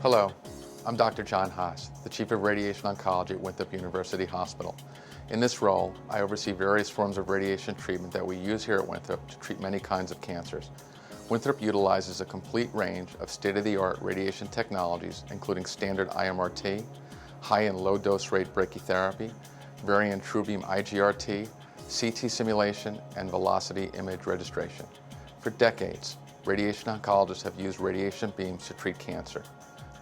Hello, I'm Dr. John Haas, the Chief of Radiation Oncology at Winthrop-University Hospital. In this role, I oversee various forms of radiation treatment that we use here at Winthrop to treat many kinds of cancers. Winthrop utilizes a complete range of state-of-the-art radiation technologies, including standard IMRT, high and low dose rate brachytherapy, variant TrueBeam IGRT, CT simulation, and velocity image registration. For decades, radiation oncologists have used radiation beams to treat cancer.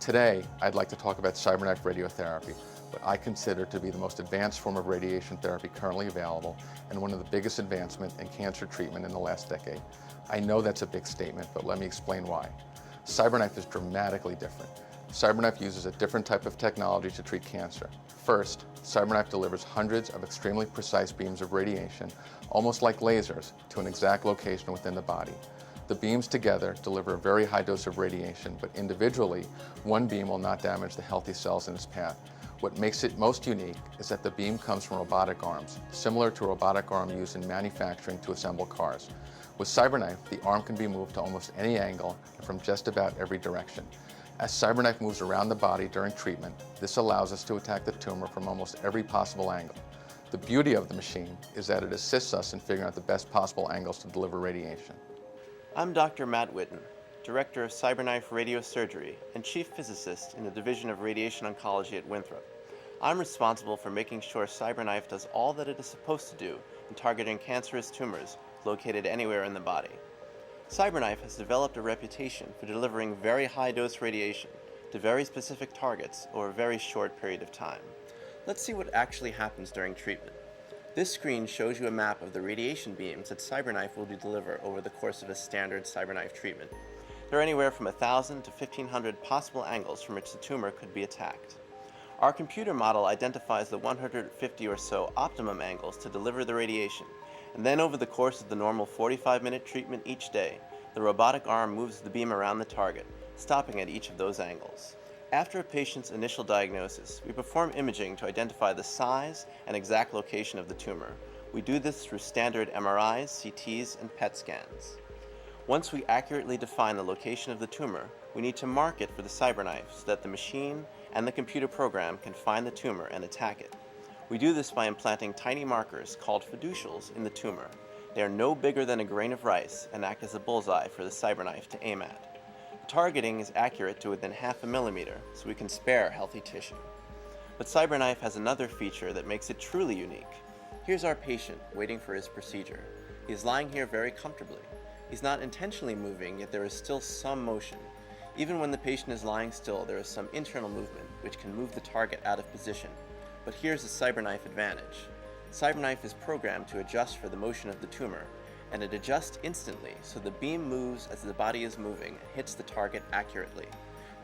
Today, I'd like to talk about Cyberknife radiotherapy, what I consider to be the most advanced form of radiation therapy currently available and one of the biggest advancements in cancer treatment in the last decade. I know that's a big statement, but let me explain why. Cyberknife is dramatically different. Cyberknife uses a different type of technology to treat cancer. First, Cyberknife delivers hundreds of extremely precise beams of radiation, almost like lasers, to an exact location within the body. The beams together deliver a very high dose of radiation, but individually, one beam will not damage the healthy cells in its path. What makes it most unique is that the beam comes from robotic arms, similar to a robotic arm used in manufacturing to assemble cars. With Cyberknife, the arm can be moved to almost any angle and from just about every direction. As Cyberknife moves around the body during treatment, this allows us to attack the tumor from almost every possible angle. The beauty of the machine is that it assists us in figuring out the best possible angles to deliver radiation. I'm Dr. Matt Whitten, Director of Cyberknife Radiosurgery and Chief Physicist in the Division of Radiation Oncology at Winthrop. I'm responsible for making sure Cyberknife does all that it is supposed to do in targeting cancerous tumors located anywhere in the body. Cyberknife has developed a reputation for delivering very high-dose radiation to very specific targets over a very short period of time. Let's see what actually happens during treatment. This screen shows you a map of the radiation beams that Cyberknife will deliver over the course of a standard Cyberknife treatment. There are anywhere from 1,000 to 1,500 possible angles from which the tumor could be attacked. Our computer model identifies the 150 or so optimum angles to deliver the radiation, and then over the course of the normal 45-minute treatment each day, the robotic arm moves the beam around the target, stopping at each of those angles. After a patient's initial diagnosis, we perform imaging to identify the size and exact location of the tumor. We do this through standard MRIs, CTs, and PET scans. Once we accurately define the location of the tumor, we need to mark it for the Cyberknife so that the machine and the computer program can find the tumor and attack it. We do this by implanting tiny markers called fiducials in the tumor. They are no bigger than a grain of rice and act as a bullseye for the Cyberknife to aim at. Targeting is accurate to within half a millimeter, so we can spare healthy tissue. But Cyberknife has another feature that makes it truly unique. Here's our patient waiting for his procedure. He is lying here very comfortably. He's not intentionally moving, yet there is still some motion. Even when the patient is lying still, there is some internal movement which can move the target out of position. But here's the Cyberknife advantage. Cyberknife is programmed to adjust for the motion of the tumor, and it adjusts instantly so the beam moves as the body is moving and hits the target accurately.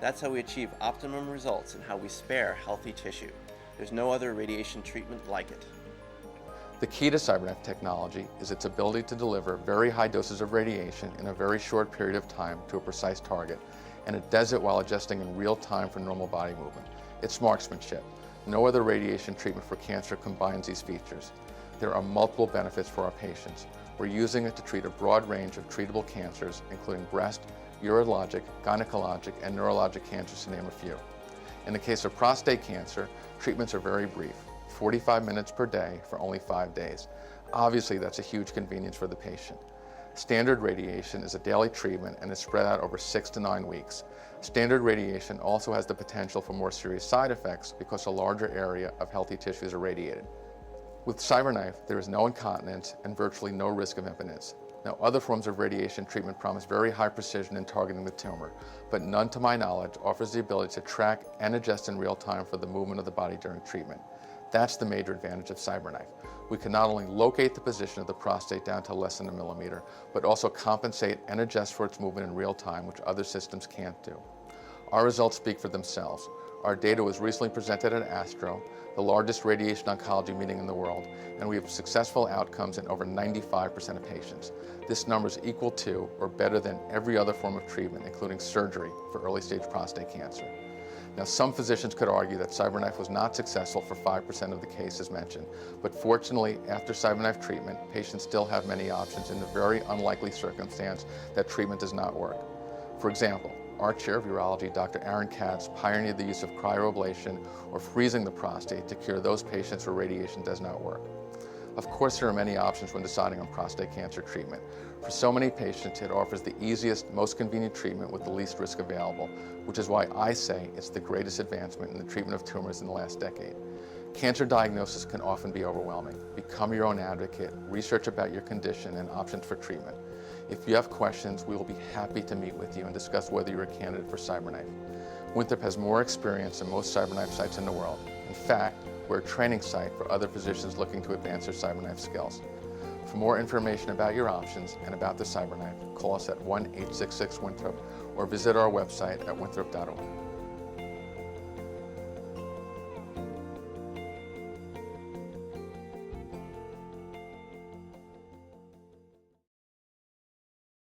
That's how we achieve optimum results and how we spare healthy tissue. There's no other radiation treatment like it. The key to Cyberknife technology is its ability to deliver very high doses of radiation in a very short period of time to a precise target, and it does it while adjusting in real time for normal body movement. It's marksmanship. No other radiation treatment for cancer combines these features. There are multiple benefits for our patients. We're using it to treat a broad range of treatable cancers, including breast, urologic, gynecologic, and neurologic cancers, to name a few. In the case of prostate cancer, treatments are very brief, 45 minutes per day for only 5 days. Obviously, that's a huge convenience for the patient. Standard radiation is a daily treatment and is spread out over 6 to 9 weeks. Standard radiation also has the potential for more serious side effects because a larger area of healthy tissue is irradiated. With Cyberknife, there is no incontinence and virtually no risk of impotence. Now, other forms of radiation treatment promise very high precision in targeting the tumor, but none, to my knowledge, offers the ability to track and adjust in real time for the movement of the body during treatment. That's the major advantage of Cyberknife. We can not only locate the position of the prostate down to less than a millimeter, but also compensate and adjust for its movement in real time, which other systems can't do. Our results speak for themselves. Our data was recently presented at ASTRO, the largest radiation oncology meeting in the world, and we have successful outcomes in over 95% of patients. This number is equal to or better than every other form of treatment, including surgery for early-stage prostate cancer. Now, some physicians could argue that Cyberknife was not successful for 5% of the cases mentioned, but fortunately, after Cyberknife treatment, patients still have many options in the very unlikely circumstance that treatment does not work. For example, Our chair of urology, Dr. Aaron Katz, pioneered the use of cryoablation or freezing the prostate to cure those patients where radiation does not work. Of course, there are many options when deciding on prostate cancer treatment. For so many patients, it offers the easiest, most convenient treatment with the least risk available, which is why I say it's the greatest advancement in the treatment of tumors in the last decade. Cancer diagnosis can often be overwhelming. Become your own advocate, research about your condition and options for treatment. If you have questions, we will be happy to meet with you and discuss whether you're a candidate for Cyberknife. Winthrop has more experience than most Cyberknife sites in the world. In fact, we're a training site for other physicians looking to advance their Cyberknife skills. For more information about your options and about the Cyberknife, call us at 1-866-WINTHROP or visit our website at winthrop.org.